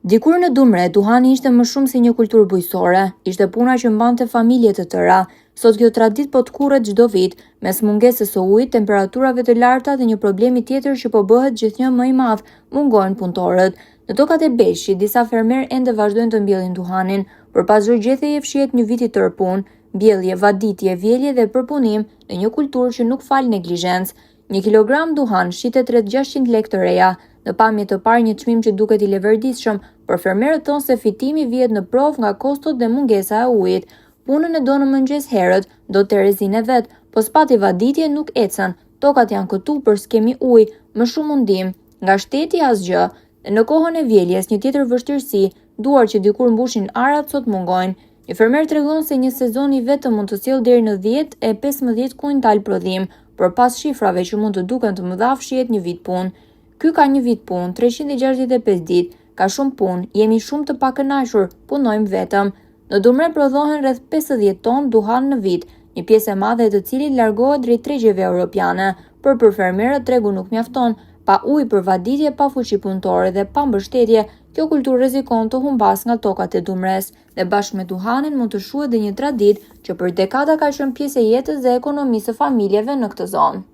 Dikur në Dumre, duhani ishte më shumë si një kulturë bujësore, ishte puna që mbante familje të tëra. Sot kjo traditë po të kurret çdo vit, mes mungesës së ujit, temperaturave të larta dhe një problemi tjetër që po bëhet gjithnjë më i madh, mungohen punëtorët. Në tokat e Beshqit, disa fermerë ende vazhdojnë të mbjellin duhanin, por pas zërgjethjeje fshihet një vit i tërë punë, mbjellje, vaditje, vjelje dhe përpunim në një kulturë që nuk fal neglizhencë. 1 kilogram duhan shitet rreth 600 lekë të reja. Në pamje të parë një çmim që duket i leverdisshëm, por fermerët thonë se fitimi vihet në provë nga kostot dhe mungesa e ujit. Punën e do në mëngjes herët, do Terezin e vet, po spati vaditje nuk ecën. Tokat janë këtu për s'kemi ujë, më shumë mundim, nga shteti asgjë. Dhe në kohën e vjeljes një tjetër vështirësi, duar që dikur mbushin arat sot mungojnë. Një fermer tregon se një sezon i vetëm mund të sjellë deri në 10 e 15 kuintal prodhim, por pas shifrave që mund të duken të mëdha fshihet një vit punë. Ky ka një vit punë, 365 ditë, ka shumë punë, jemi shumë të pakënaqur, punojmë vetëm. Në Dumre prodhohen rreth 50 ton duhan në vit, një pjesë e madhe e të cilit largohet drejt tregjeve europiane, por për fermerët tregu nuk mjafton. Pa ujë për vaditje, pa fuqi punëtore dhe pa mbështetje, kjo kulturë rrezikon të humbas nga tokat e Dumres, dhe bashkë me duhanin mund të shuhet dhe një traditë që për dekada ka qenë pjesë e jetës dhe ekonomisë së familjeve në këtë zonë.